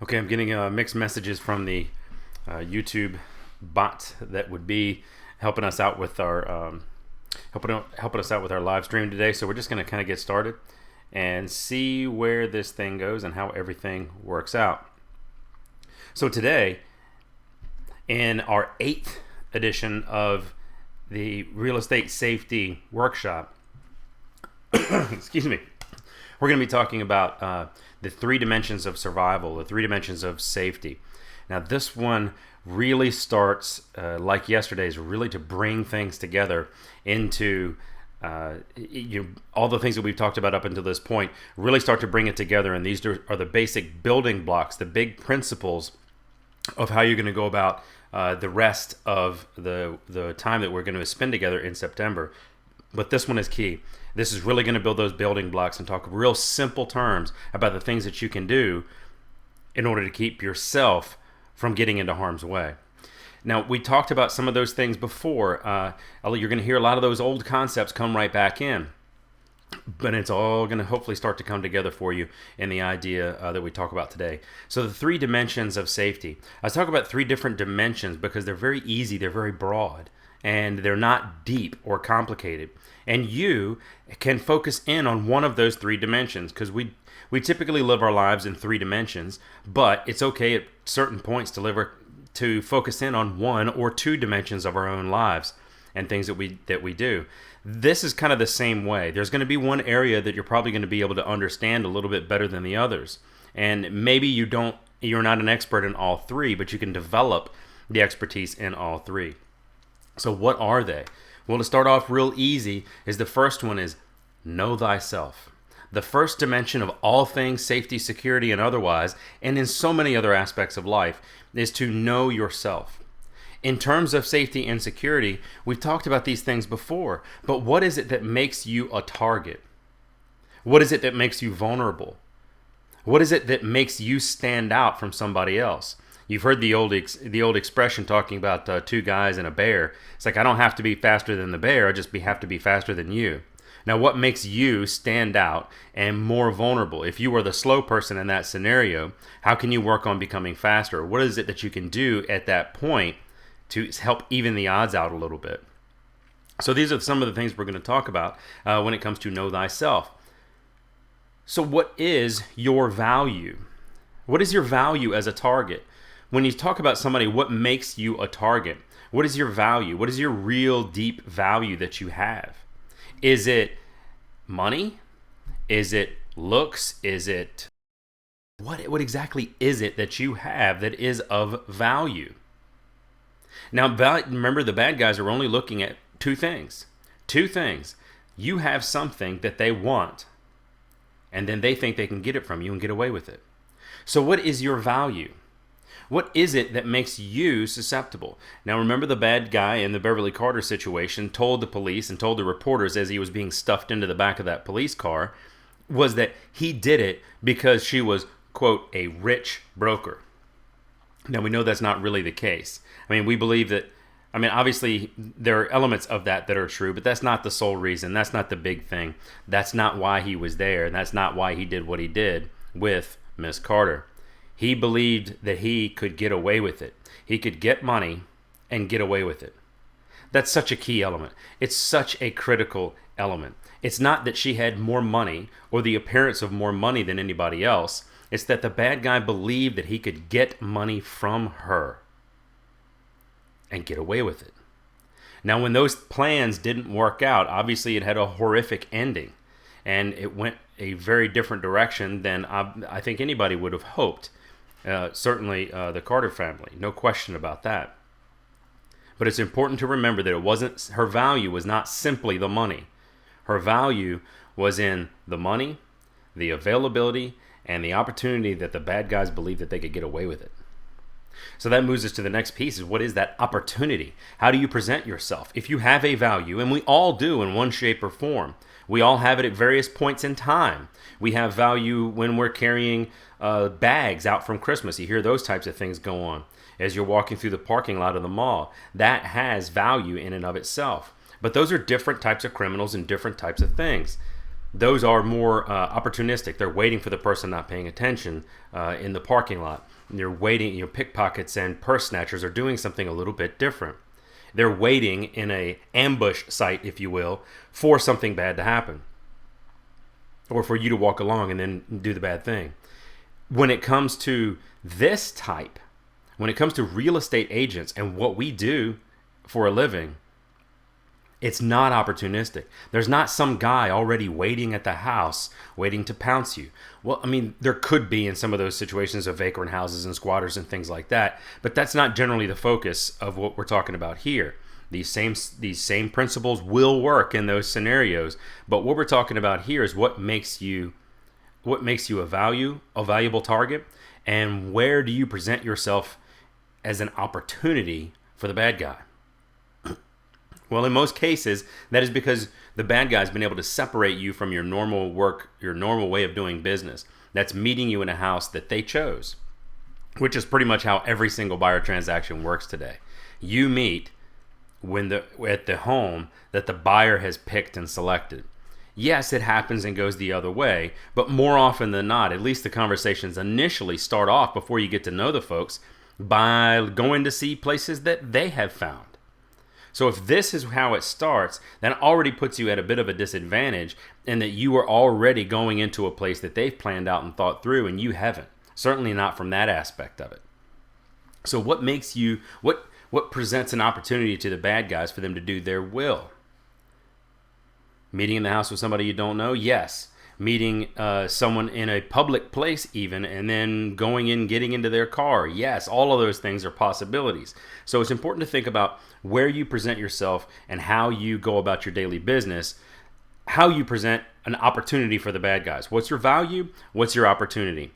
Okay, I'm getting mixed messages from the YouTube bot that would be helping us out with our helping us out with our live stream today. So we're just going to kind of get started and see where this thing goes and how everything works out. So today, in our 8th edition of the real estate safety workshop, excuse me, we're going to be talking about the 3 dimensions of survival, the 3 dimensions of safety. Now, this one really starts, like yesterday's, really to bring things together into all the things that we've talked about up until this point, really start to bring it together. And these are the basic building blocks, the big principles of how you're going to go about the rest of the time that we're going to spend together in September. But this one is key. This is really going to build those building blocks and talk real simple terms about the things that you can do in order to keep yourself from getting into harm's way. Now, we talked about some of those things before. You're going to hear a lot of those old concepts come right back in. But it's all going to hopefully start to come together for you in the idea that we talk about today. So the 3 dimensions of safety. I talk about 3 different dimensions because they're very easy, they're very broad, and they're not deep or complicated. And you can focus in on one of those 3 dimensions because we typically live our lives in 3 dimensions, but it's okay at certain points to focus in on 1 or 2 dimensions of our own lives and things that we do. This is kind of the same way. There's going to be one area that you're probably going to be able to understand a little bit better than the others. And maybe you're not an expert in all 3, but you can develop the expertise in all 3. So what are they? Well, to start off real easy is the first one is know thyself. The first dimension of all things safety, security, and otherwise, and in so many other aspects of life, is to know yourself. In terms of safety and security, we've talked about these things before, but what is it that makes you a target? What is it that makes you vulnerable? What is it that makes you stand out from somebody else? You've heard the old expression talking about 2 guys and a bear. It's like, I don't have to be faster than the bear, I just have to be faster than you. Now, what makes you stand out and more vulnerable? If you were the slow person in that scenario, how can you work on becoming faster? What is it that you can do at that point to help even the odds out a little bit? So these are some of the things we're going to talk about when it comes to know thyself. So what is your value? What is your value as a target? When you talk about somebody, what makes you a target? What is your value? What is your real deep value that you have? Is it money? Is it looks? Is it what exactly is it that you have that is of value? Now, remember, the bad guys are only looking at 2 things. 2 things. You have something that they want, and then they think they can get it from you and get away with it. So what is your value? What is it that makes you susceptible? Now, remember, the bad guy in the Beverly Carter situation told the police and told the reporters as he was being stuffed into the back of that police car was that he did it because she was, quote, a rich broker. Now, we know that's not really the case. I mean, we believe that, obviously, there are elements of that are true, but that's not the sole reason. That's not the big thing. That's not why he was there, and that's not why he did what he did with Miss Carter. He believed that he could get away with it. He could get money and get away with it. That's such a key element. It's such a critical element. It's not that she had more money or the appearance of more money than anybody else. It's that the bad guy believed that he could get money from her and get away with it. Now, when those plans didn't work out, obviously it had a horrific ending, and it went a very different direction than I think anybody would have hoped. Certainly the Carter family, no question about that. But it's important to remember that her value was not simply the money. Her value was in the money, the availability, and the opportunity that the bad guys believed that they could get away with it. So that moves us to the next piece, is what is that opportunity? How do you present yourself? If you have a value, and we all do in one shape or form, we all have it at various points in time. We have value when we're carrying bags out from Christmas. You hear those types of things go on as you're walking through the parking lot of the mall. That has value in and of itself. But those are different types of criminals and different types of things. Those are more opportunistic. They're waiting for the person not paying attention in the parking lot. They're waiting. Pickpockets and purse snatchers are doing something a little bit different. They're waiting in a ambush site, if you will, for something bad to happen, or for you to walk along and then do the bad thing. When it comes to this type, when it comes to real estate agents and what we do for a living, it's not opportunistic. There's not some guy already waiting at the house, waiting to pounce you. Well, I mean, there could be in some of those situations of vagrant houses and squatters and things like that, but that's not generally the focus of what we're talking about here. These same principles will work in those scenarios, but what we're talking about here is what makes you a valuable target, and where do you present yourself as an opportunity for the bad guy. Well, in most cases, that is because the bad guy's been able to separate you from your normal work, your normal way of doing business. That's meeting you in a house that they chose, which is pretty much how every single buyer transaction works today. You meet at the home that the buyer has picked and selected. Yes, it happens and goes the other way, but more often than not, at least the conversations initially start off before you get to know the folks by going to see places that they have found. So if this is how it starts, that already puts you at a bit of a disadvantage in that you are already going into a place that they've planned out and thought through, and you haven't. Certainly not from that aspect of it. So what presents an opportunity to the bad guys for them to do their will? Meeting in the house with somebody you don't know? Yes. Meeting someone in a public place even, and then going in, getting into their car? Yes, all of those things are possibilities. So it's important to think about where you present yourself and how you go about your daily business, how you present an opportunity for the bad guys. What's your value? What's your opportunity?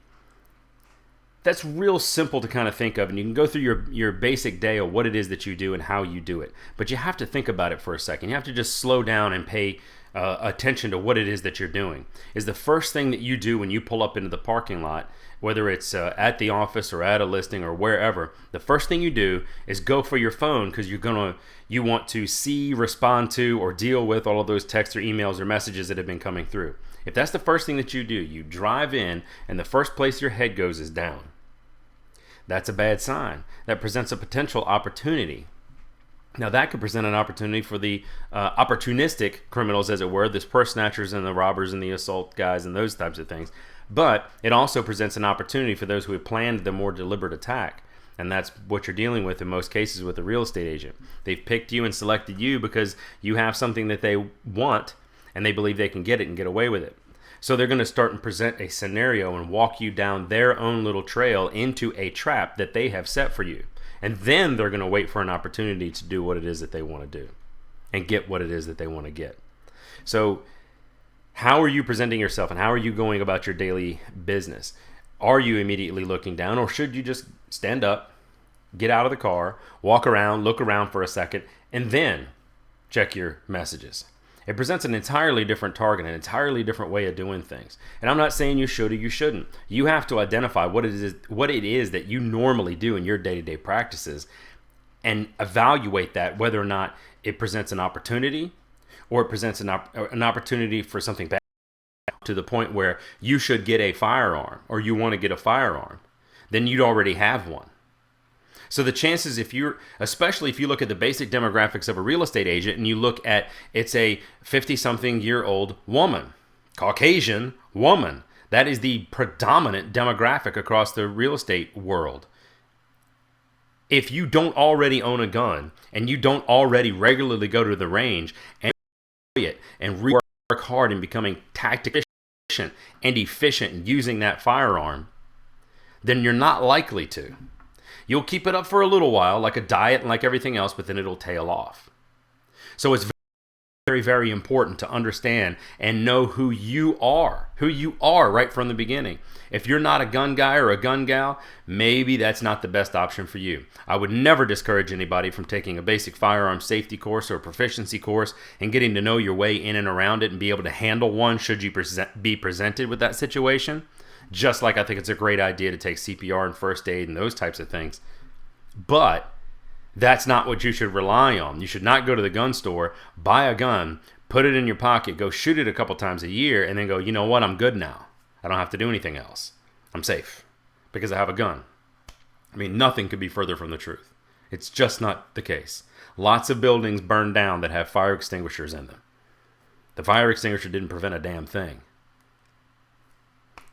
That's real simple to kind of think of, and you can go through your basic day of what it is that you do and how you do it. But you have to think about it for a second. You have to just slow down and pay attention to what it is that you're doing. Is the first thing that you do when you pull up into the parking lot, whether it's at the office or at a listing or wherever, the first thing you do is go for your phone because you want to see, respond to, or deal with all of those texts or emails or messages that have been coming through. If that's the first thing that you do, you drive in and the first place your head goes is down. That's a bad sign. That presents a potential opportunity. Now that could present an opportunity for the opportunistic criminals, as it were, the purse snatchers and the robbers and the assault guys and those types of things. But it also presents an opportunity for those who have planned the more deliberate attack. And that's what you're dealing with in most cases with a real estate agent. They've picked you and selected you because you have something that they want and they believe they can get it and get away with it. So they're going to start and present a scenario and walk you down their own little trail into a trap that they have set for you. And then they're going to wait for an opportunity to do what it is that they want to do and get what it is that they want to get. So how are you presenting yourself and how are you going about your daily business? Are you immediately looking down, or should you just stand up, get out of the car, walk around, look around for a second, and then check your messages? It presents an entirely different target, an entirely different way of doing things. And I'm not saying you should or you shouldn't. You have to identify what it is that you normally do in your day-to-day practices and evaluate that, whether or not it presents an opportunity or it presents an opportunity for something bad, to the point where you should get a firearm or you want to get a firearm. Then you'd already have one. So the chances, especially if you look at the basic demographics of a real estate agent and you look at, it's a 50-something-year-old woman, Caucasian woman. That is the predominant demographic across the real estate world. If you don't already own a gun and you don't already regularly go to the range and work hard in becoming tactical and efficient in using that firearm, then you're not likely to. You'll keep it up for a little while, like a diet and like everything else, but then it'll tail off. So it's very, very important to understand and know who you are right from the beginning. If you're not a gun guy or a gun gal, maybe that's not the best option for you. I would never discourage anybody from taking a basic firearm safety course or a proficiency course and getting to know your way in and around it and be able to handle one should you be presented with that situation. Just like I think it's a great idea to take CPR and first aid and those types of things. But that's not what you should rely on. You should not go to the gun store, buy a gun, put it in your pocket, go shoot it a couple times a year, and then go, you know what, I'm good now. I don't have to do anything else. I'm safe because I have a gun. I mean, nothing could be further from the truth. It's just not the case. Lots of buildings burn down that have fire extinguishers in them. The fire extinguisher didn't prevent a damn thing.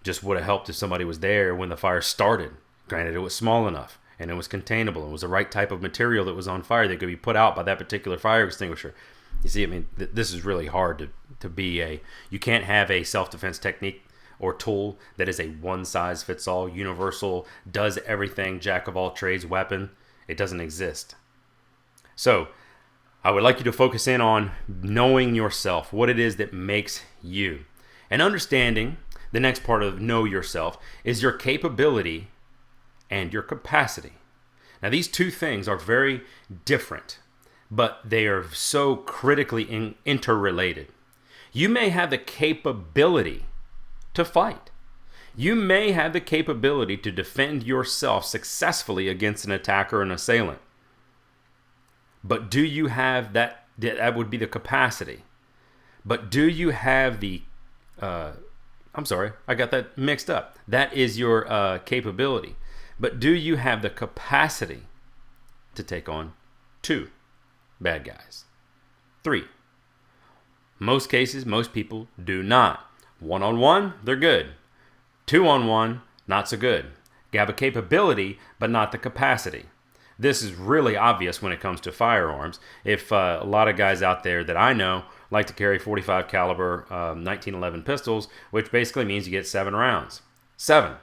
Just would have helped if somebody was there when the fire started. Granted, it was small enough and it was containable. It was the right type of material that was on fire that could be put out by that particular fire extinguisher. You see, I mean, this is really hard to be a... You can't have a self-defense technique or tool that is a one-size-fits-all, universal, does everything, jack-of-all-trades weapon. It doesn't exist. So, I would like you to focus in on knowing yourself, what it is that makes you. And understanding, the next part of know yourself, is your capability and your capacity. Now, these two things are very different, but they are so critically interrelated. You may have the capability to fight. You may have the capability to defend yourself successfully against an attacker or an assailant. But do you have that? That would be the capacity. But do you have the... I'm sorry, I got that mixed up. That is your capability. But do you have the capacity to take on 2 bad guys? 3. Most cases, most people do not. 1-on-1, they're good. 2-on-1, not so good. You have a capability, but not the capacity. This is really obvious when it comes to firearms. If a lot of guys out there that I know like to carry 45 caliber 1911 pistols, which basically means you get 7 rounds. 7.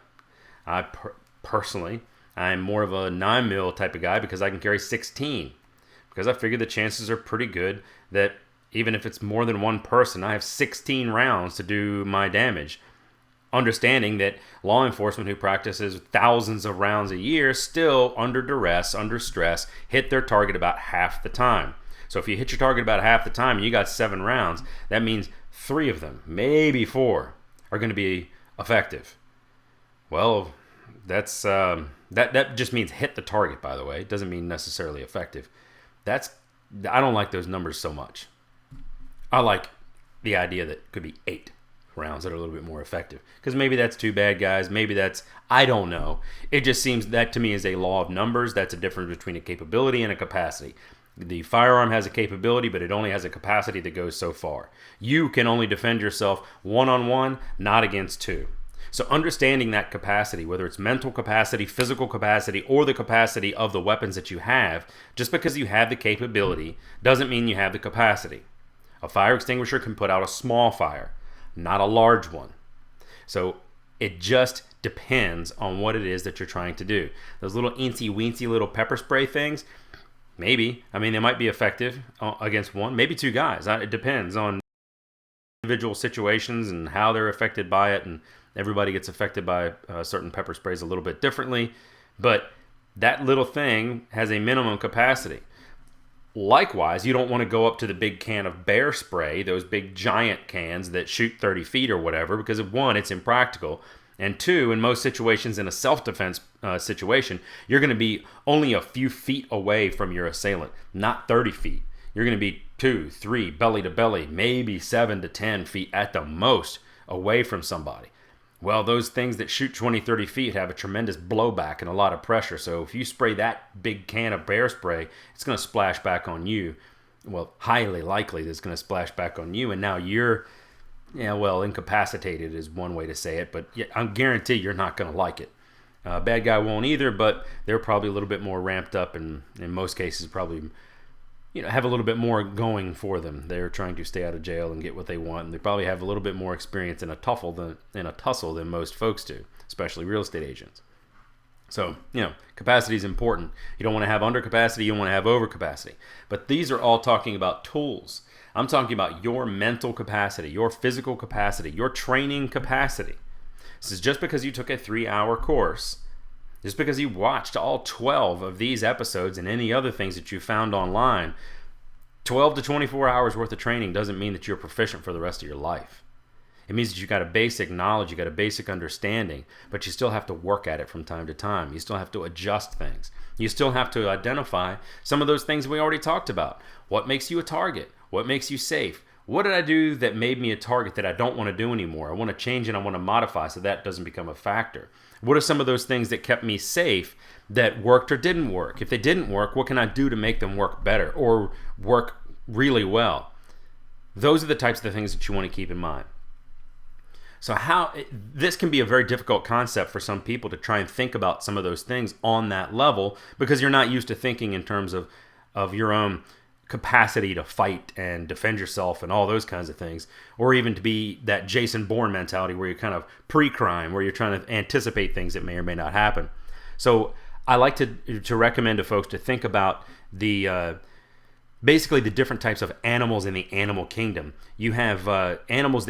Personally, I'm more of a 9mm type of guy because I can carry 16. Because I figure the chances are pretty good that even if it's more than one person, I have 16 rounds to do my damage. Understanding that law enforcement who practices thousands of rounds a year still, under duress, under stress, hit their target about half the time. So if you hit your target about half the time and you got 7 rounds, that means 3 of them, maybe 4, are going to be effective. Well, that's that just means hit the target, by the way. It doesn't mean necessarily effective. I don't like those numbers so much. I like the idea that it could be 8 rounds that are a little bit more effective. Because maybe that's 2 bad guys. Maybe that's... I don't know. It just seems that to me is a law of numbers. That's a difference between a capability and a capacity. The firearm has a capability, but it only has a capacity that goes so far. You can only defend yourself 1-on-1, not against 2. So understanding that capacity, whether it's mental capacity, physical capacity, or the capacity of the weapons that you have, just because you have the capability doesn't mean you have the capacity. A fire extinguisher can put out a small fire, not a large one. So it just depends on what it is that you're trying to do. Those little eensy-weensy little pepper spray things, maybe. I mean, they might be effective against 1, maybe 2 guys. It depends on individual situations and how they're affected by it, and everybody gets affected by certain pepper sprays a little bit differently. But that little thing has a minimum capacity. Likewise, you don't want to go up to the big can of bear spray, those big giant cans that shoot 30 feet or whatever, because of 1, it's impractical. And 2, in most situations in a self-defense situation, you're going to be only a few feet away from your assailant, not 30 feet. You're going to be 2, 3, belly to belly, maybe 7 to 10 feet at the most away from somebody. Well, those things that shoot 20, 30 feet have a tremendous blowback and a lot of pressure. So if you spray that big can of bear spray, it's going to splash back on you. Well, highly likely it's going to splash back on you. And now you're, incapacitated is one way to say it. But I guarantee you're not going to like it. Bad guy won't either, but they're probably a little bit more ramped up. And in most cases, probably have a little bit more going for them. They're trying to stay out of jail and get what they want. And they probably have a little bit more experience in a tussle than most folks do, especially real estate agents. So, capacity is important. You don't want to have under capacity. You don't want to have over capacity. But these are all talking about tools. I'm talking about your mental capacity, your physical capacity, your training capacity. This is just because you took a 3-hour course, just because you watched all 12 of these episodes and any other things that you found online, 12 to 24 hours worth of training doesn't mean that you're proficient for the rest of your life. It means that you got a basic knowledge, you got a basic understanding, but you still have to work at it from time to time. You still have to adjust things. You still have to identify some of those things we already talked about. What makes you a target? What makes you safe? What did I do that made me a target that I don't want to do anymore? I want to change and I want to modify so that doesn't become a factor. What are some of those things that kept me safe that worked or didn't work? If they didn't work, what can I do to make them work better or work really well? Those are the types of things that you want to keep in mind. So this can be a very difficult concept for some people to try and think about some of those things on that level because you're not used to thinking in terms of your own capacity to fight and defend yourself and all those kinds of things, or even to be that Jason Bourne mentality where you're kind of pre-crime, where you're trying to anticipate things that may or may not happen. So I like to recommend to folks to think about basically the different types of animals in the animal kingdom. You have animals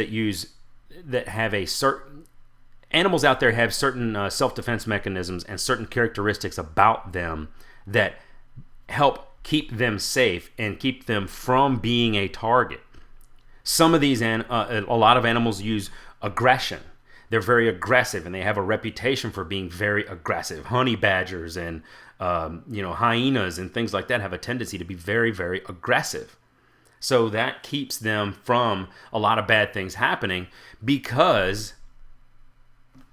animals out there have certain self-defense mechanisms and certain characteristics about them that help keep them safe and keep them from being a target. Some of these, a lot of animals use aggression. They're very aggressive and they have a reputation for being very aggressive. Honey badgers and hyenas and things like that have a tendency to be very, very aggressive. So that keeps them from a lot of bad things happening because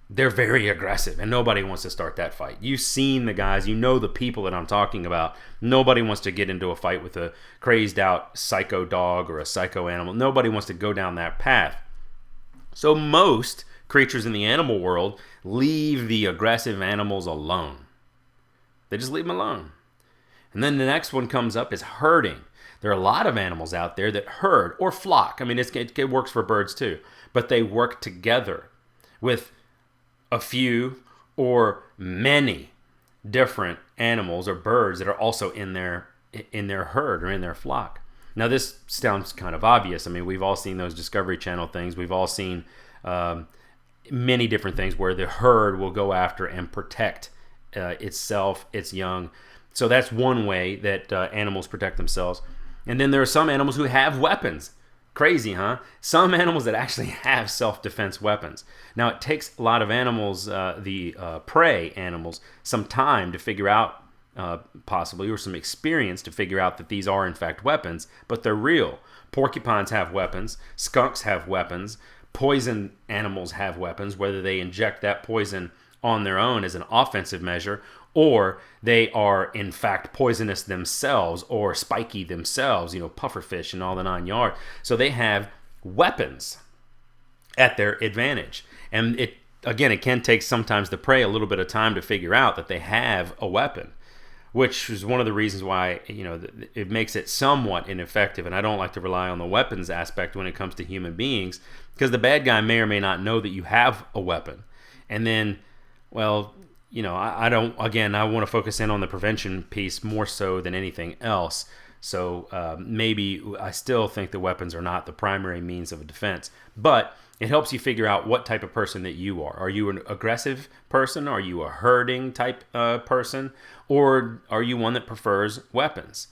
they're very aggressive and nobody wants to start that fight. You've seen the guys, you know the people that I'm talking about. Nobody wants to get into a fight with a crazed out psycho dog or a psycho animal. Nobody wants to go down that path. So most creatures in the animal world leave the aggressive animals alone. They just leave them alone. And then the next one comes up is herding. There are a lot of animals out there that herd or flock. I mean, it works for birds too, but they work together with a few or many different animals or birds that are also in their herd or in their flock. Now, this sounds kind of obvious. I mean, we've all seen those Discovery Channel things. We've all seen many different things where the herd will go after and protect itself, its young. So that's one way that animals protect themselves. And then there are some animals who have weapons. Crazy, huh? Some animals that actually have self-defense weapons. Now, it takes a lot of animals, the prey animals, some time to figure out, possibly, or some experience to figure out that these are, in fact, weapons, but they're real. Porcupines have weapons. Skunks have weapons. Poison animals have weapons, whether they inject that poison on their own as an offensive measure, or they are in fact poisonous themselves or spiky themselves, pufferfish and all the 9 yards. So they have weapons at their advantage. And it can take sometimes the prey a little bit of time to figure out that they have a weapon, which is one of the reasons why, it makes it somewhat ineffective. And I don't like to rely on the weapons aspect when it comes to human beings, because the bad guy may or may not know that you have a weapon. And then, I want to focus in on the prevention piece more so than anything else. So maybe I still think the weapons are not the primary means of a defense, but it helps you figure out what type of person that you are. Are you an aggressive person? Are you a herding type person? Or are you one that prefers weapons?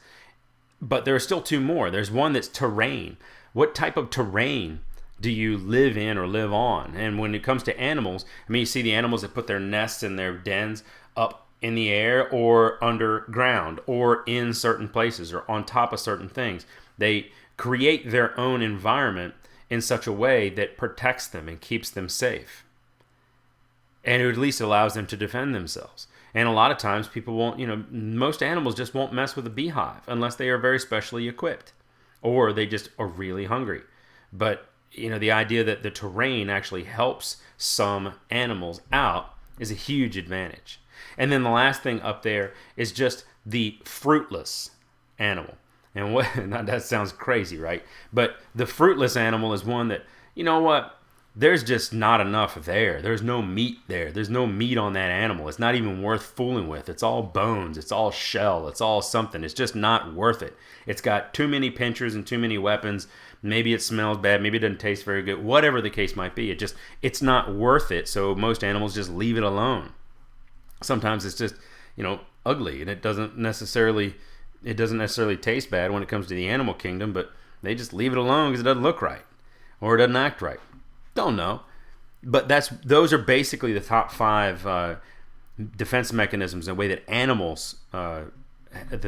But there are still two more. There's one that's terrain. What type of terrain do you live in or live on? And when it comes to animals, you see the animals that put their nests and their dens up in the air or underground or in certain places or on top of certain things. They create their own environment in such a way that protects them and keeps them safe. And it at least allows them to defend themselves. And a lot of times people won't, most animals just won't mess with a beehive unless they are very specially equipped or they just are really hungry. But the idea that the terrain actually helps some animals out is a huge advantage. And then the last thing up there is just the fruitless animal. And that sounds crazy, right? But the fruitless animal is one that, there's just not enough there. There's no meat there. There's no meat on that animal. It's not even worth fooling with. It's all bones. It's all shell. It's all something. It's just not worth it. It's got too many pinchers and too many weapons. Maybe it smells bad. Maybe it doesn't taste very good. Whatever the case might be, it's not worth it. So most animals just leave it alone. Sometimes it's just, ugly, and it doesn't necessarily taste bad when it comes to the animal kingdom, but they just leave it alone because it doesn't look right or it doesn't act right. Don't know. But those are basically the top 5 defense mechanisms in a way that animals, the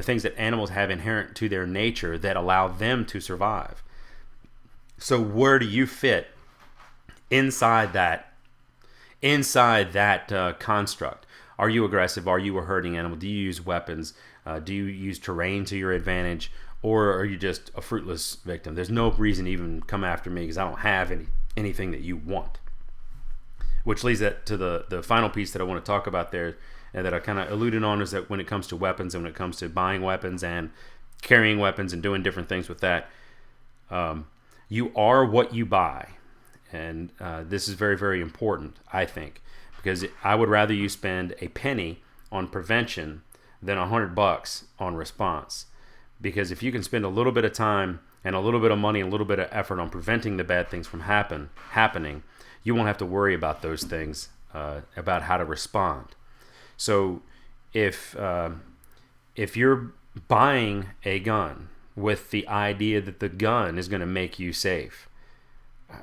things that animals have inherent to their nature that allow them to survive. So where do you fit inside that construct? Are you aggressive? Are you a herding animal? Do you use weapons? Do you use terrain to your advantage? Or are you just a fruitless victim? There's no reason to even come after me because I don't have anything that you want. Which leads that to the final piece that I want to talk about there, and that I kind of alluded on, is that when it comes to weapons and when it comes to buying weapons and carrying weapons and doing different things with that, you are what you buy. And this is very, very important, I think, because I would rather you spend a penny on prevention than $100 on response. Because if you can spend a little bit of time and a little bit of money, a little bit of effort on preventing the bad things from happening, you won't have to worry about those things, about how to respond. So if you're buying a gun with the idea that the gun is going to make you safe,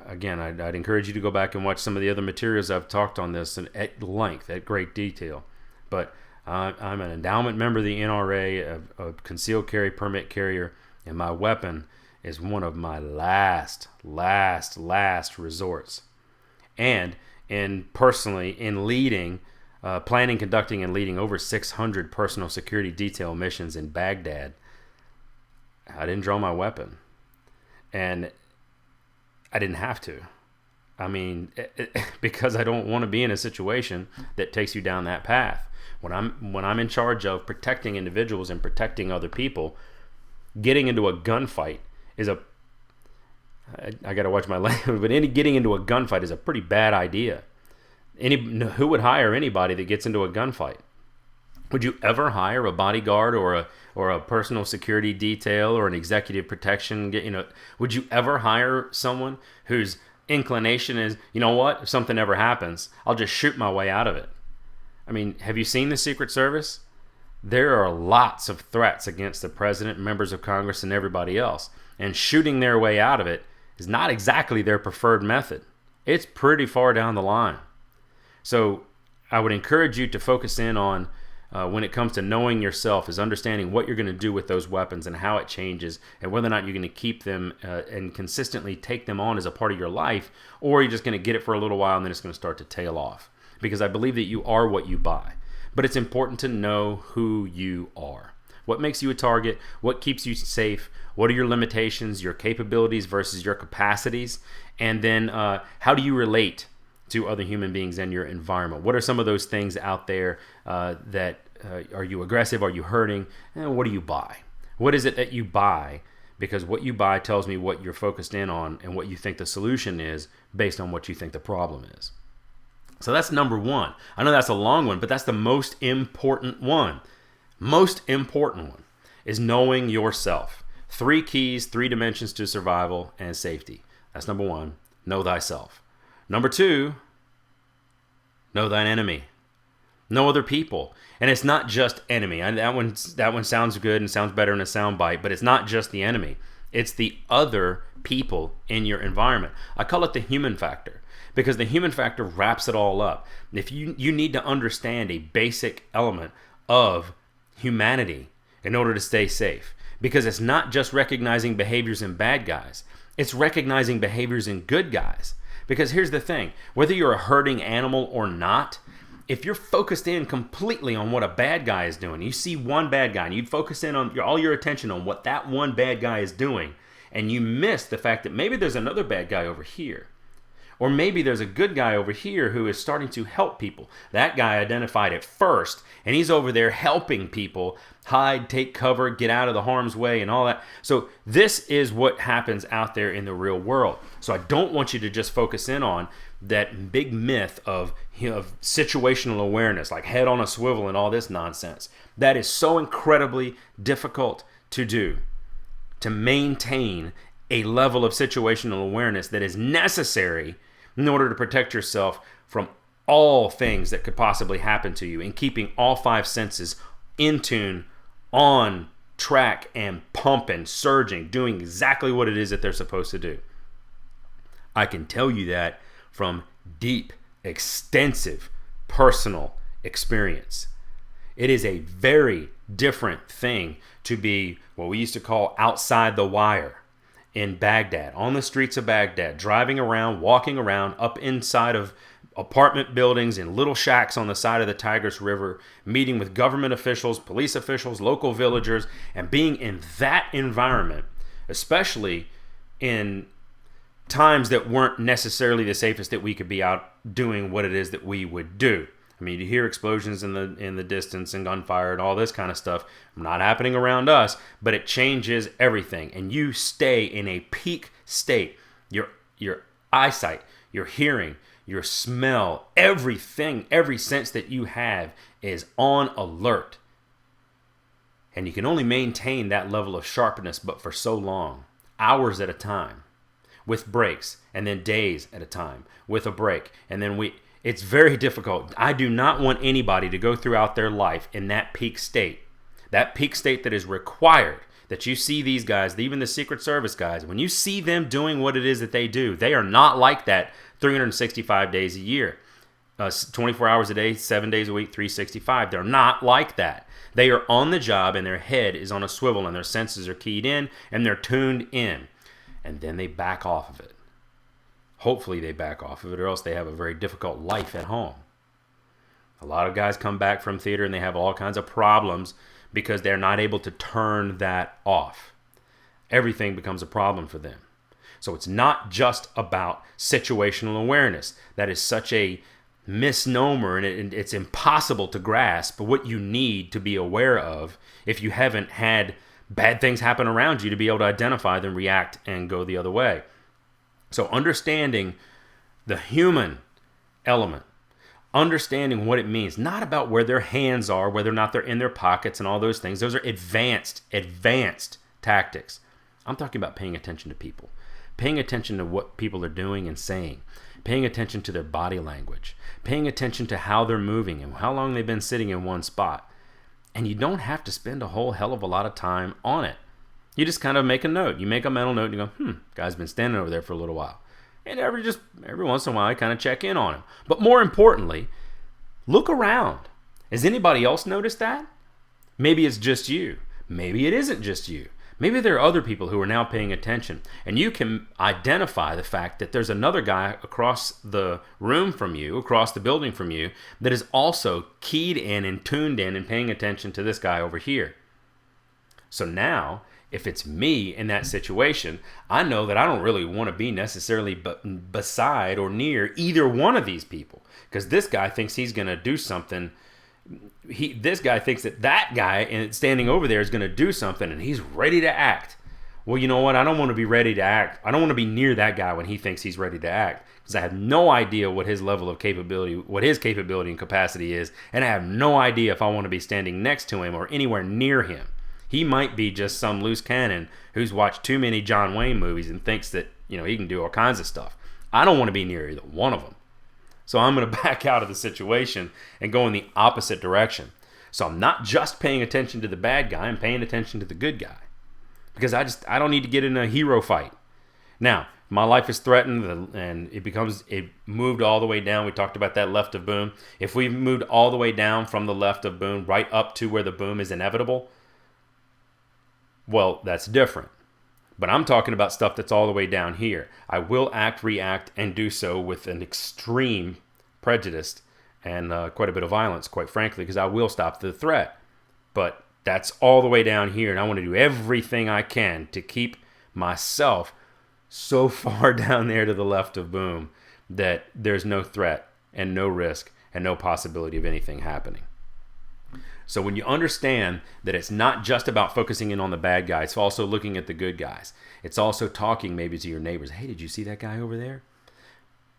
again, I'd encourage you to go back and watch some of the other materials I've talked on this at length, at great detail. But I'm an endowment member of the NRA, a concealed carry permit carrier, and my weapon is one of my last resorts. And personally, in leading, planning, conducting, and leading over 600 personal security detail missions in Baghdad, I didn't draw my weapon. And I didn't have to. I mean, because I don't want to be in a situation that takes you down that path. When I'm in charge of protecting individuals and protecting other people, getting into a gunfight is I got to watch my language, but getting into a gunfight is a pretty bad idea. Who would hire anybody that gets into a gunfight? Would you ever hire a bodyguard or a personal security detail or an executive protection? Would you ever hire someone whose inclination is, you know what, if something ever happens, I'll just shoot my way out of it? I mean, have you seen the Secret Service? There are lots of threats against the president, members of Congress, and everybody else. And shooting their way out of it is not exactly their preferred method. It's pretty far down the line. So I would encourage you to focus in on, when it comes to knowing yourself, is understanding what you're going to do with those weapons and how it changes, and whether or not you're going to keep them and consistently take them on as a part of your life, or you're just going to get it for a little while and then it's going to start to tail off. Because I believe that you are what you buy. But it's important to know who you are. What makes you a target? What keeps you safe? What are your limitations, your capabilities versus your capacities? And then how do you relate to other human beings and your environment? What are some of those things out there that are you aggressive? Are you hurting? And what do you buy? What is it that you buy? Because what you buy tells me what you're focused in on and what you think the solution is based on what you think the problem is. So that's number one. I know that's a long one, but that's the most important one. Most important one is knowing yourself. 3 keys, 3 dimensions to survival and safety. That's number 1. Know thyself. Number 2, know thine enemy. Know other people. And it's not just enemy. That one sounds good and sounds better in a sound bite, but it's not just the enemy. It's the other people in your environment. I call it the human factor, because the human factor wraps it all up. If you need to understand a basic element of humanity in order to stay safe, because it's not just recognizing behaviors in bad guys, it's recognizing behaviors in good guys. Because here's the thing, whether you're a herding animal or not, if you're focused in completely on what a bad guy is doing, you see one bad guy and you focus in on all your attention on what that one bad guy is doing, and you miss the fact that maybe there's another bad guy over here. Or maybe there's a good guy over here who is starting to help people. That guy identified it first, and he's over there helping people hide, take cover, get out of the harm's way, and all that. So this is what happens out there in the real world. So I don't want you to just focus in on that big myth of situational awareness, like head on a swivel and all this nonsense. That is so incredibly difficult to do, to maintain a level of situational awareness that is necessary in order to protect yourself from all things that could possibly happen to you, and keeping all 5 senses in tune, on track, and pumping, surging, doing exactly what it is that they're supposed to do. I can tell you that from deep, extensive personal experience. It is a very different thing to be what we used to call outside the wire in Baghdad, on the streets of Baghdad, driving around, walking around, up inside of apartment buildings in little shacks on the side of the Tigris River, meeting with government officials, police officials, local villagers, and being in that environment, especially in times that weren't necessarily the safest that we could be out doing what it is that we would do. I mean, you hear explosions in the distance and gunfire and all this kind of stuff. Not happening around us, but it changes everything. And you stay in a peak state. Your eyesight, your hearing, your smell, everything, every sense that you have is on alert. And you can only maintain that level of sharpness, but for so long, hours at a time, with breaks, and then days at a time with a break, and then it's very difficult. I do not want anybody to go throughout their life in that peak state that is required, that you see these guys, even the Secret Service guys, when you see them doing what it is that they do, they are not like that 365 days a year, 24 hours a day, 7 days a week, 365. They're not like that. They are on the job and their head is on a swivel and their senses are keyed in and they're tuned in. And then they back off of it. Hopefully they back off of it, or else they have a very difficult life at home. A lot of guys come back from theater and they have all kinds of problems because they're not able to turn that off. Everything becomes a problem for them. So it's not just about situational awareness. That is such a misnomer, and it's impossible to grasp what you need to be aware of if you haven't had bad things happen around you to be able to identify them, react, and go the other way. So understanding the human element, understanding what it means, not about where their hands are, whether or not they're in their pockets and all those things. Those are advanced tactics. I'm talking about paying attention to people, paying attention to what people are doing and saying, paying attention to their body language, paying attention to how they're moving and how long they've been sitting in one spot. And you don't have to spend a whole hell of a lot of time on it. You just kind of make a note. You make a mental note and you go, guy's been standing over there for a little while. And every once in a while, I kind of check in on him. But more importantly, look around. Has anybody else noticed that? Maybe it's just you. Maybe it isn't just you. Maybe there are other people who are now paying attention. And you can identify the fact that there's another guy across the room from you, across the building from you, that is also keyed in and tuned in and paying attention to this guy over here. So now, if it's me in that situation, I know that I don't really want to be necessarily beside or near either one of these people. Because this guy thinks he's going to do something. This guy thinks that guy standing over there is going to do something and he's ready to act. Well, you know what? I don't want to be ready to act. I don't want to be near that guy when he thinks he's ready to act, because I have no idea what his level of capability, what his capability and capacity is, and I have no idea if I want to be standing next to him or anywhere near him. He might be just some loose cannon who's watched too many John Wayne movies and thinks that, he can do all kinds of stuff. I don't want to be near either one of them. So I'm going to back out of the situation and go in the opposite direction. So I'm not just paying attention to the bad guy, I'm paying attention to the good guy. Because I don't need to get in a hero fight. Now, my life is threatened and it moved all the way down. We talked about that left of boom. If we've moved all the way down from the left of boom right up to where the boom is inevitable, well, that's different. But I'm talking about stuff that's all the way down here. I will act, react, and do so with an extreme prejudice and quite a bit of violence, quite frankly, because I will stop the threat. But that's all the way down here, and I want to do everything I can to keep myself so far down there to the left of boom that there's no threat and no risk and no possibility of anything happening. So when you understand that it's not just about focusing in on the bad guy, it's also looking at the good guys. It's also talking maybe to your neighbors. Hey, did you see that guy over there?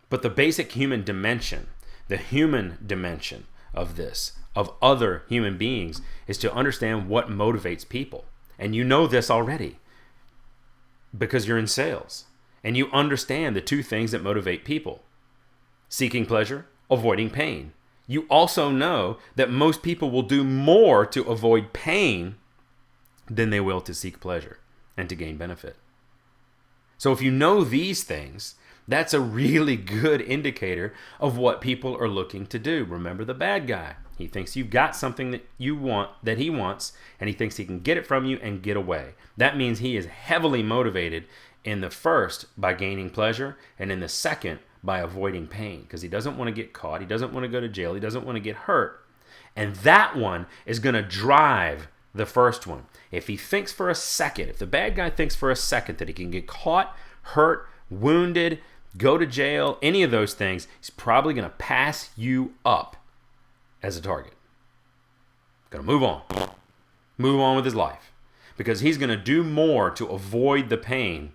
But the basic human dimension, the human dimension of this, of other human beings, is to understand what motivates people. And you know this already because you're in sales. And you understand the two things that motivate people: seeking pleasure, avoiding pain. You also know that most people will do more to avoid pain than they will to seek pleasure and to gain benefit. So if you know these things, that's a really good indicator of what people are looking to do. Remember the bad guy. He thinks you've got something that you want, that he wants, and he thinks he can get it from you and get away. That means he is heavily motivated In the first, by gaining pleasure, and in the second, by avoiding pain, because he doesn't want to get caught. He doesn't want to go to jail. He doesn't want to get hurt. And that one is going to drive the first one. If he thinks for a second, if the bad guy thinks for a second that he can get caught, hurt, wounded, go to jail, any of those things, he's probably going to pass you up as a target. Going to move on. Move on with his life. Because he's going to do more to avoid the pain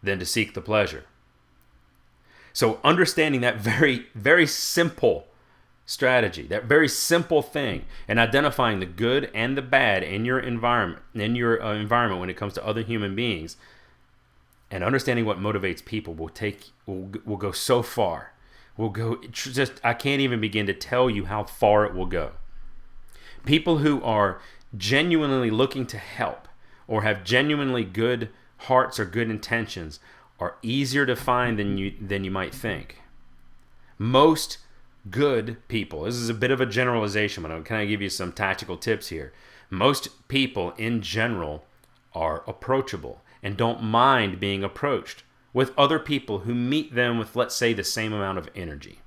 than to seek the pleasure. So understanding that very, very simple strategy, that very simple thing, and identifying the good and the bad in your environment, when it comes to other human beings, and understanding what motivates people will go so far. I can't even begin to tell you how far it will go. People who are genuinely looking to help or have genuinely good hearts or good intentions are easier to find than you might think. Most good people, this is a bit of a generalization, but I'm going to give you some tactical tips here. Most people in general are approachable and don't mind being approached with other people who meet them with, let's say, the same amount of energy.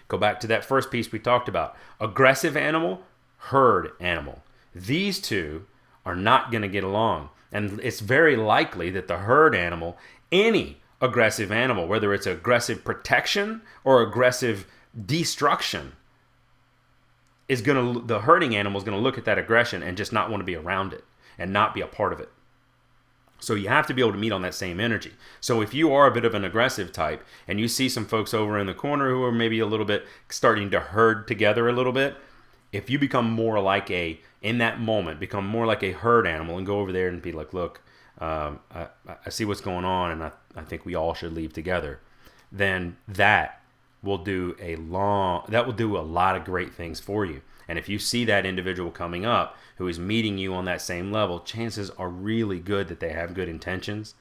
Go back to that first piece we talked about. Aggressive animal, herd animal. These two are not going to get along. And it's very likely that the herd animal, any aggressive animal, whether it's aggressive protection or aggressive destruction, the herding animal is going to look at that aggression and just not want to be around it and not be a part of it. So you have to be able to meet on that same energy. So if you are a bit of an aggressive type and you see some folks over in the corner who are maybe a little bit starting to herd together a little bit, if you become more like in that moment, become more like a herd animal and go over there and be like, look, I see what's going on and I think we all should leave together, then that will do a lot of great things for you. And if you see that individual coming up who is meeting you on that same level, chances are really good that they have good intentions.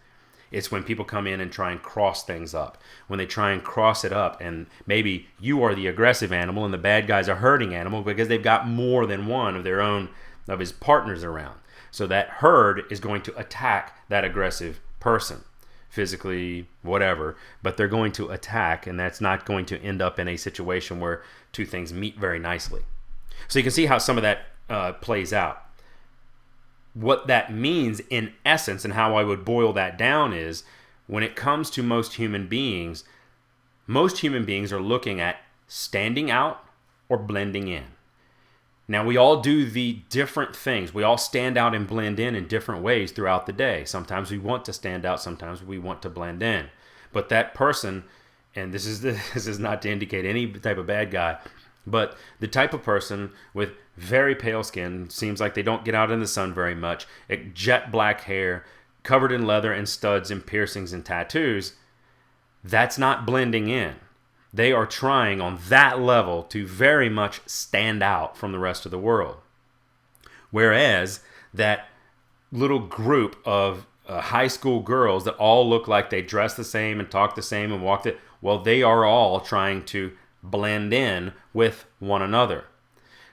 It's when people come in and try and cross things up. When they try and cross it up, and maybe you are the aggressive animal and the bad guy's a herding animal because they've got more than one of his partners around. So that herd is going to attack that aggressive person. Physically, whatever, but they're going to attack, and that's not going to end up in a situation where two things meet very nicely. So you can see how some of that plays out. What that means in essence, and how I would boil that down, is when it comes to most human beings are looking at standing out or blending in. Now, we all do the different things. We all stand out and blend in different ways throughout the day. Sometimes we want to stand out. Sometimes we want to blend in. But that person, and this is not to indicate any type of bad guy, but the type of person with very pale skin, seems like they don't get out in the sun very much, jet black hair, covered in leather and studs and piercings and tattoos, that's not blending in. They are trying on that level to very much stand out from the rest of the world. Whereas that little group of high school girls that all look like they dress the same and talk the same and walk they are all trying to blend in with one another.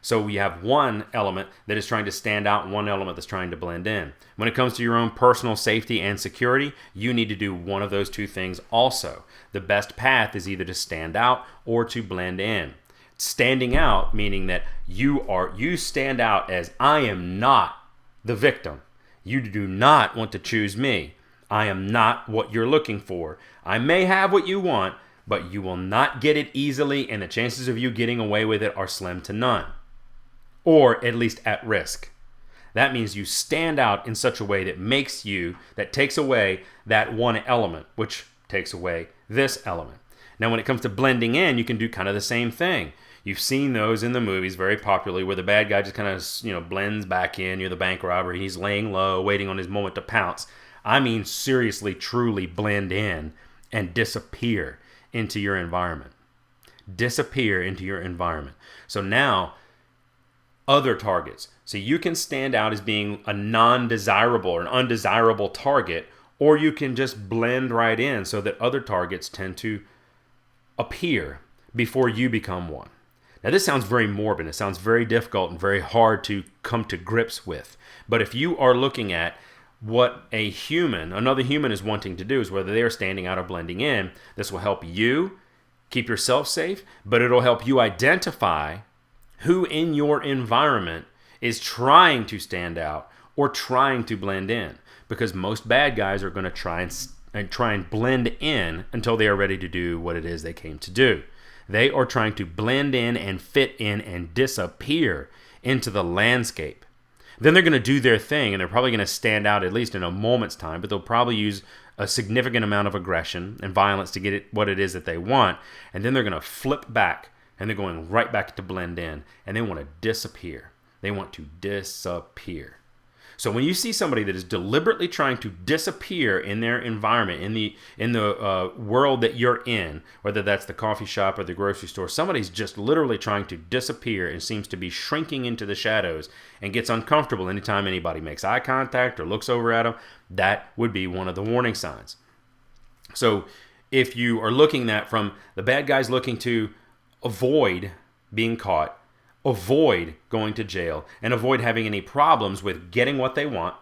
So we have one element that is trying to stand out and one element that's trying to blend in. When it comes to your own personal safety and security, you need to do one of those two things also. The best path is either to stand out or to blend in. Standing out meaning that you stand out as, I am not the victim. You do not want to choose me. I am not what you're looking for. I may have what you want, but you will not get it easily, and the chances of you getting away with it are slim to none. Or at least at risk. That means you stand out in such a way that takes away that one element, which takes away this element. Now, when it comes to blending in, you can do kind of the same thing. You've seen those in the movies very popularly where the bad guy just kind of, blends back in. You're the bank robber. He's laying low, waiting on his moment to pounce. I mean, seriously, truly blend in and disappear into your environment. Disappear into your environment. So now, other targets. So you can stand out as being a non-desirable or an undesirable target, or you can just blend right in so that other targets tend to appear before you become one. Now, this sounds very morbid. It sounds very difficult and very hard to come to grips with. But if you are looking at what another human is wanting to do is whether they are standing out or blending in. This will help you keep yourself safe, but it'll help you identify who in your environment is trying to stand out or trying to blend in. Because most bad guys are going to try and blend in until they are ready to do what it is they came to do. They are trying to blend in and fit in and disappear into the landscape. Then they're going to do their thing, and they're probably going to stand out at least in a moment's time, but they'll probably use a significant amount of aggression and violence to get what it is that they want, and then they're going to flip back, and they're going right back to blend in, and they want to disappear. They want to disappear. So when you see somebody that is deliberately trying to disappear in their environment, in the world that you're in, whether that's the coffee shop or the grocery store, somebody's just literally trying to disappear and seems to be shrinking into the shadows and gets uncomfortable anytime anybody makes eye contact or looks over at them, that would be one of the warning signs. So if you are looking at from the bad guys looking to avoid being caught, avoid going to jail, and avoid having any problems with getting what they want,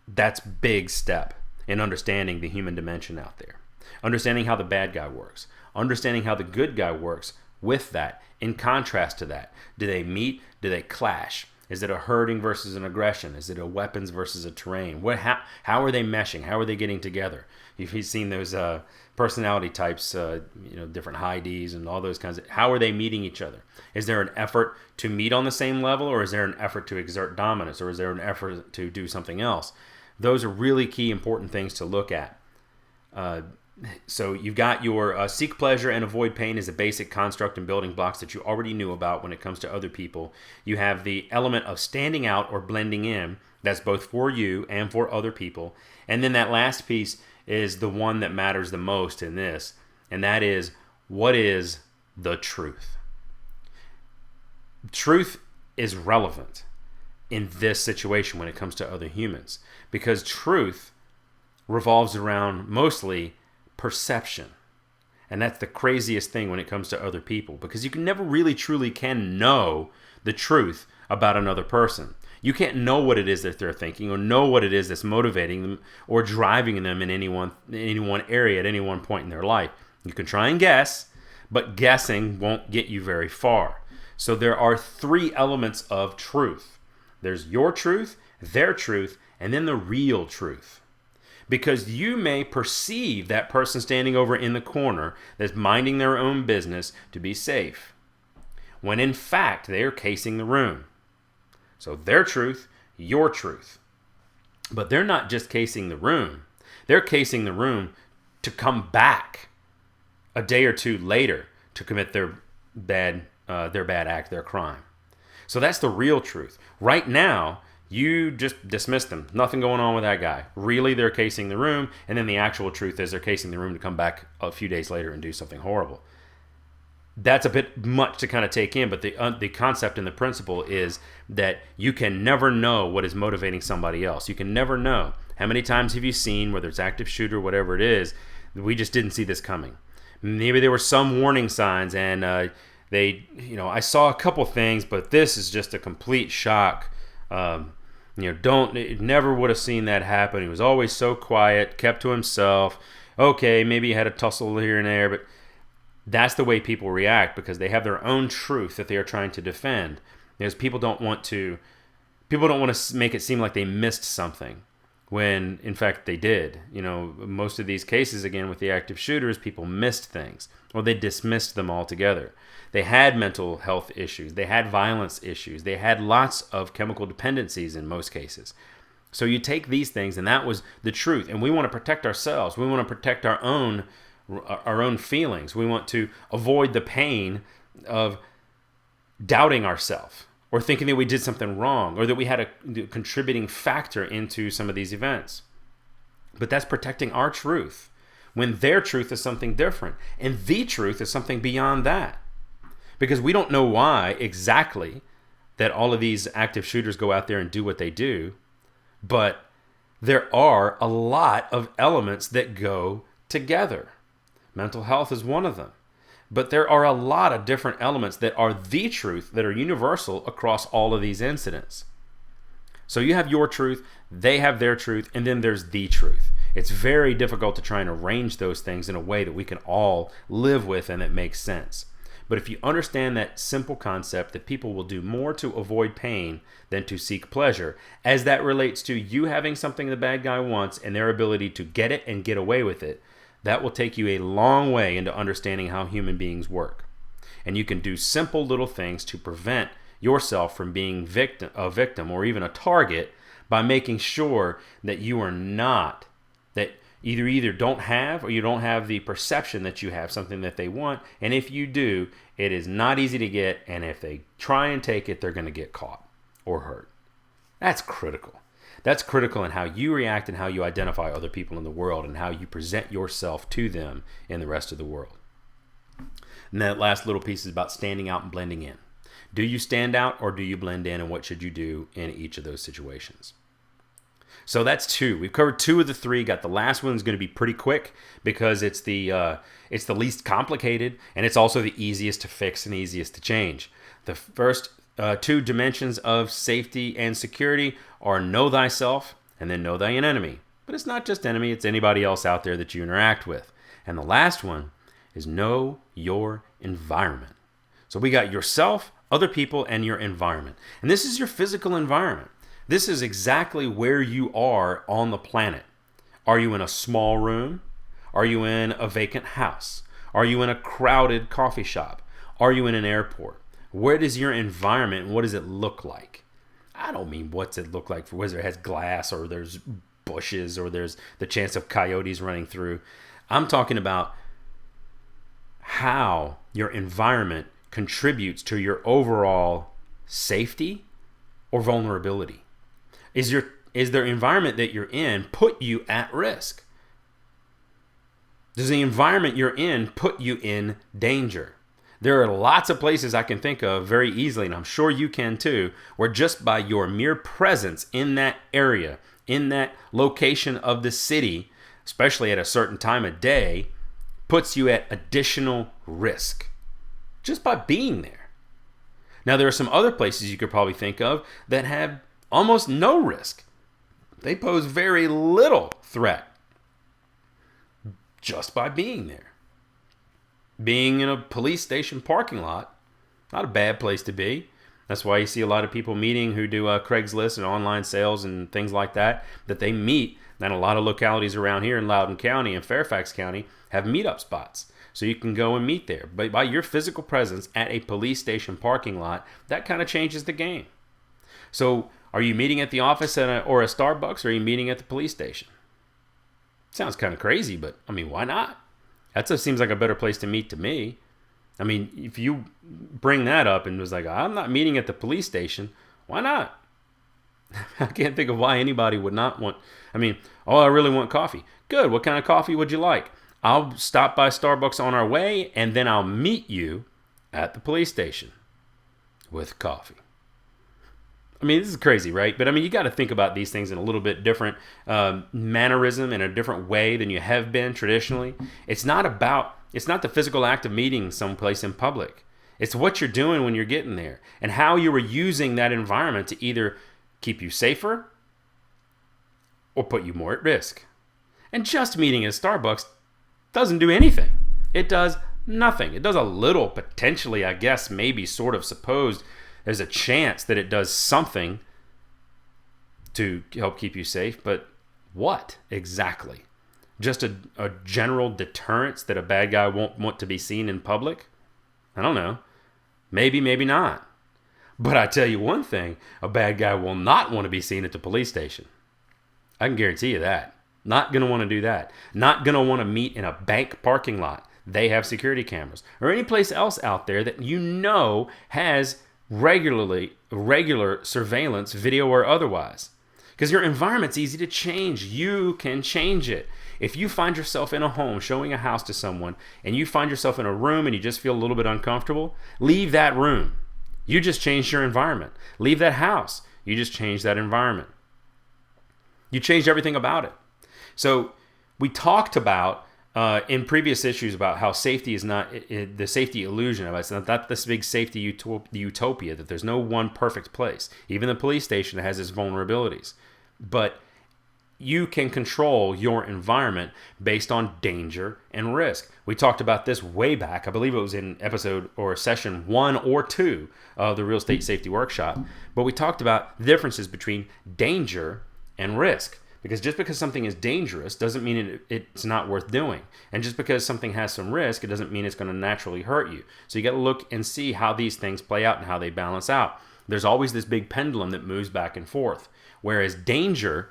that's big step in understanding the human dimension out there. Understanding how the bad guy works. Understanding how the good guy works with that, in contrast to that. Do they meet? Do they clash? Is it a herding versus an aggression? Is it a weapons versus a terrain? How are they meshing? How are they getting together? If you've seen those personality types, different high Ds and all those kinds of, how are they meeting each other? Is there an effort to meet on the same level, or is there an effort to exert dominance, or is there an effort to do something else? Those are really key important things to look at. So you've got your seek pleasure and avoid pain is a basic construct and building blocks that you already knew about when it comes to other people. You have the element of standing out or blending in. That's both for you and for other people. And then that last piece is the one that matters the most in this, and that is, what is the truth? Truth is relevant in this situation when it comes to other humans, because truth revolves around mostly perception. And that's the craziest thing when it comes to other people, because you can never really truly can know the truth about another person. You can't know what it is that they're thinking, or know what it is that's motivating them or driving them in any one area at any one point in their life. You can try and guess, but guessing won't get you very far. So there are three elements of truth. There's your truth, their truth, and then the real truth. Because you may perceive that person standing over in the corner that's minding their own business to be safe, when in fact they are casing the room. So their truth, your truth. But they're not just casing the room. They're casing the room to come back a day or two later to commit their bad act, their crime. So that's the real truth. Right now, you just dismiss them. Nothing going on with that guy. Really, they're casing the room, and then the actual truth is they're casing the room to come back a few days later and do something horrible. That's a bit much to kind of take in, but the concept and the principle is that you can never know what is motivating somebody else. You can never know. How many times have you seen, whether it's active shooter, whatever it is, we just didn't see this coming. Maybe there were some warning signs, and I saw a couple things, but this is just a complete shock. Never would have seen that happen. He was always so quiet, kept to himself. Okay, maybe he had a tussle here and there, but that's the way people react, because they have their own truth that they are trying to defend. Because people don't want to make it seem like they missed something, when in fact they did. Most of these cases, again, with the active shooters, people missed things, or they dismissed them altogether. They had mental health issues. They had violence issues. They had lots of chemical dependencies in most cases. So you take these things, and that was the truth. And we want to protect ourselves. We want to protect our own feelings. We want to avoid the pain of doubting ourselves, or thinking that we did something wrong, or that we had a contributing factor into some of these events. But that's protecting our truth, when their truth is something different, and the truth is something beyond that. Because we don't know why exactly that all of these active shooters go out there and do what they do, but there are a lot of elements that go together. Mental health is one of them. But there are a lot of different elements that are the truth, that are universal across all of these incidents. So you have your truth, they have their truth, and then there's the truth. It's very difficult to try and arrange those things in a way that we can all live with and that makes sense. But if you understand that simple concept that people will do more to avoid pain than to seek pleasure, as that relates to you having something the bad guy wants and their ability to get it and get away with it, that will take you a long way into understanding how human beings work. And you can do simple little things to prevent yourself from being a victim or even a target by making sure that you are not, that either don't have or you don't have the perception that you have something that they want. And if you do, it is not easy to get. And if they try and take it, they're going to get caught or hurt. That's critical. That's critical in how you react and how you identify other people in the world and how you present yourself to them in the rest of the world. And that last little piece is about standing out and blending in. Do you stand out or do you blend in, and what should you do in each of those situations? So that's 2. We've covered 2 of the 3. Got the last one is going to be pretty quick because it's the least complicated, and it's also the easiest to fix and easiest to change. The first 2 dimensions of safety and security are know thyself and then know thine enemy. But it's not just enemy, it's anybody else out there that you interact with. And the last one is know your environment. So we got yourself, other people, and your environment. And this is your physical environment. This is exactly where you are on the planet. Are you in a small room? Are you in a vacant house? Are you in a crowded coffee shop? Are you in an airport? Where is your environment and what does it look like? I don't mean what's it look like for whether it has glass or there's bushes or there's the chance of coyotes running through. I'm talking about how your environment contributes to your overall safety or vulnerability. Is the environment that you're in put you at risk? Does the environment you're in put you in danger? There are lots of places I can think of very easily, and I'm sure you can too, where just by your mere presence in that area, in that location of the city, especially at a certain time of day, puts you at additional risk just by being there. Now, there are some other places you could probably think of that have almost no risk. They pose very little threat just by being there. Being in a police station parking lot, not a bad place to be. That's why you see a lot of people meeting who do Craigslist and online sales and things like that they meet. And a lot of localities around here in Loudoun County and Fairfax County have meetup spots. So you can go and meet there. But by your physical presence at a police station parking lot, that kind of changes the game. So are you meeting at the office or a Starbucks, or are you meeting at the police station? Sounds kind of crazy, but I mean, why not? That just seems like a better place to meet to me. I mean, if you bring that up and was like, I'm not meeting at the police station, why not? I can't think of why anybody would not want. I mean, I really want coffee. Good. What kind of coffee would you like? I'll stop by Starbucks on our way, and then I'll meet you at the police station with coffee. I mean, this is crazy, right? But I mean, you got to think about these things in a little bit different mannerism, in a different way than you have been traditionally. It's not the physical act of meeting someplace in public. It's what you're doing when you're getting there and how you were using that environment to either keep you safer or put you more at risk. And just meeting at Starbucks doesn't do anything. It does nothing. It does a little, potentially, I guess, maybe sort of supposed there's a chance that it does something to help keep you safe, but what exactly? Just a general deterrence that a bad guy won't want to be seen in public? I don't know. Maybe, maybe not. But I tell you one thing, a bad guy will not want to be seen at the police station. I can guarantee you that. Not going to want to do that. Not going to want to meet in a bank parking lot. They have security cameras. Or any place else out there that you know has regular surveillance, video or otherwise. Because your environment's easy to change. You can change it. If you find yourself in a home showing a house to someone and you find yourself in a room and you just feel a little bit uncomfortable, leave that room. You just changed your environment. Leave that house. You just changed that environment. You changed everything about it. So we talked about in previous issues about how safety is not the safety illusion of it. It's not this big safety utopia that there's no one perfect place. Even the police station has its vulnerabilities. But you can control your environment based on danger and risk. We talked about this way back. I believe it was in episode or session 1 or 2 of the Real Estate Safety Workshop. But we talked about the differences between danger and risk. Because just because something is dangerous doesn't mean it's not worth doing. And just because something has some risk, it doesn't mean it's going to naturally hurt you. So you got to look and see how these things play out and how they balance out. There's always this big pendulum that moves back and forth. Whereas danger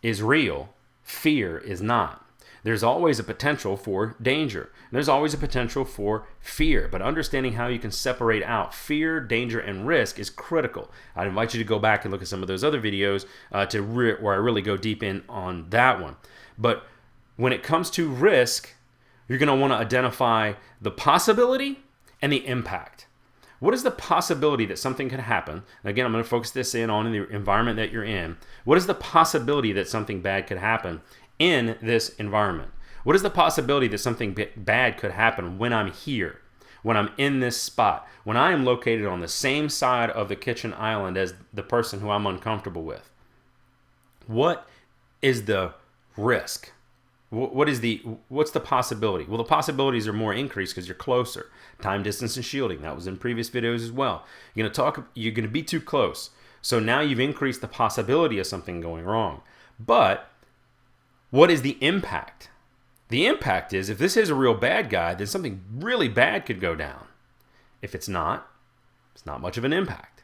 is real, fear is not. There's always a potential for danger. There's always a potential for fear. But understanding how you can separate out fear, danger, and risk is critical. I'd invite you to go back and look at some of those other videos where I really go deep in on that one. But when it comes to risk, you're going to want to identify the possibility and the impact. What is the possibility that something could happen? Again, I'm going to focus this in on the environment that you're in. What is the possibility that something bad could happen in this environment? What is the possibility that something bad could happen when I'm here, when I'm in this spot, when I am located on the same side of the kitchen island as the person who I'm uncomfortable with? What is the risk? What's the possibility? Well, the possibilities are more increased because you're closer. Time, distance, and shielding. That was in previous videos as well. You're going to be too close. So now you've increased the possibility of something going wrong. But what is the impact? The impact is if this is a real bad guy, then something really bad could go down. If it's not much of an impact.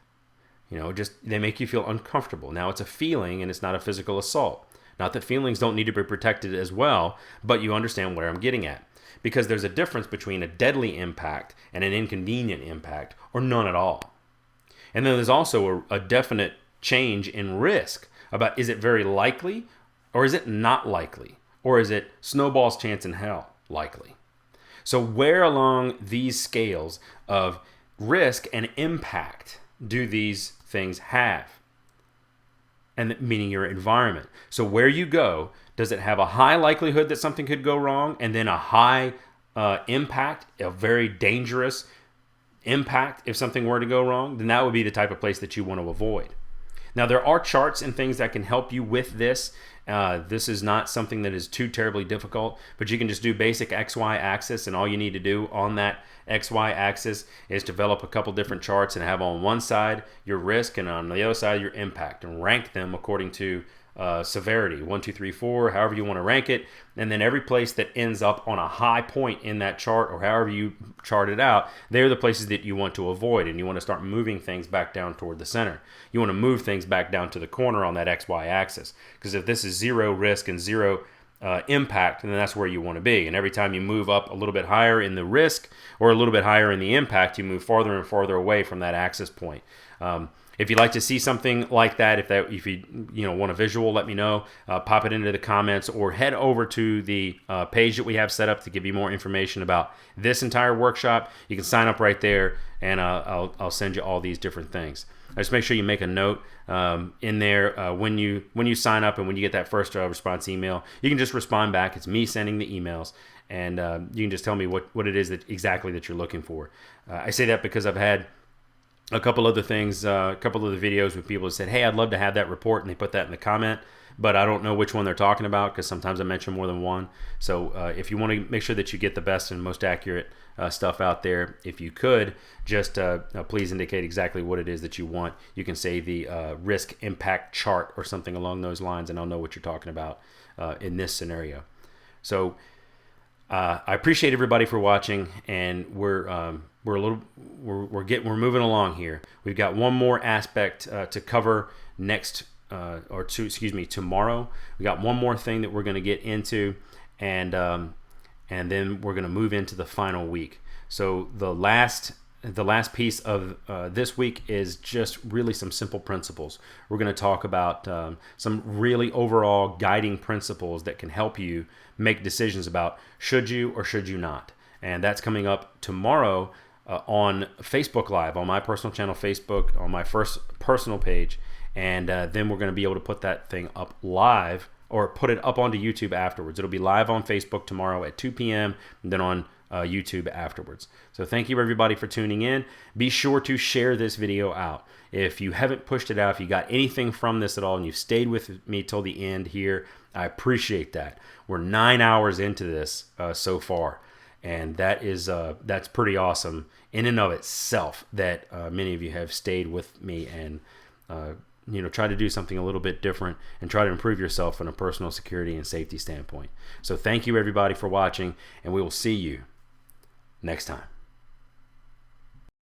Just they make you feel uncomfortable. Now it's a feeling and it's not a physical assault. Not that feelings don't need to be protected as well, but you understand where I'm getting at. Because there's a difference between a deadly impact and an inconvenient impact, or none at all. And then there's also a definite change in risk about is it very likely or is it not likely? Or is it snowball's chance in hell likely? So where along these scales of risk and impact do these things have? And meaning your environment. So where you go, does it have a high likelihood that something could go wrong and then a high impact, a very dangerous impact if something were to go wrong? Then that would be the type of place that you want to avoid. Now, there are charts and things that can help you with this. This is not something that is too terribly difficult, but you can just do basic XY axis, and all you need to do on that XY axis is develop a couple different charts and have on one side your risk and on the other side your impact, and rank them according to severity, 1, 2, 3, 4, however you want to rank it. And then every place that ends up on a high point in that chart, or however you chart it out, they're the places that you want to avoid, and you want to start moving things back down toward the center. You want to move things back down to the corner on that XY axis, because if this is 0 risk and 0 impact, then that's where you want to be. And every time you move up a little bit higher in the risk or a little bit higher in the impact, you move farther and farther away from that axis point. If you'd like to see something like that, if you want a visual, let me know. Pop it into the comments or head over to the page that we have set up to give you more information about this entire workshop. You can sign up right there, and I'll send you all these different things. Just make sure you make a note in there when you sign up, and when you get that first response email, you can just respond back. It's me sending the emails, and you can just tell me what it is exactly that you're looking for. I say that because I've had a couple other things, a couple of the videos with people who said, hey, I'd love to have that report, and they put that in the comment, but I don't know which one they're talking about because sometimes I mention more than one. So if you want to make sure that you get the best and most accurate stuff out there, if you could, just please indicate exactly what it is that you want. You can say the risk impact chart or something along those lines, and I'll know what you're talking about in this scenario. So I appreciate everybody for watching, and we're moving along here. We've got one more aspect to cover tomorrow. We got one more thing that we're going to get into, and then we're going to move into the final week. So the last piece of this week is just really some simple principles. We're going to talk about some really overall guiding principles that can help you make decisions about should you or should you not. And that's coming up tomorrow on Facebook Live, on my personal channel Facebook, on my first personal page. And then we're going to be able to put that thing up live or put it up onto YouTube afterwards. It'll be live on Facebook tomorrow at 2 p.m. and then on YouTube afterwards. So thank you everybody for tuning in. Be sure to share this video out. If you haven't pushed it out, if you got anything from this at all and you've stayed with me till the end here, I appreciate that. We're 9 hours into this so far, and that's pretty awesome in and of itself that many of you have stayed with me and try to do something a little bit different and try to improve yourself from a personal security and safety standpoint. So thank you everybody for watching, and we will see you next time.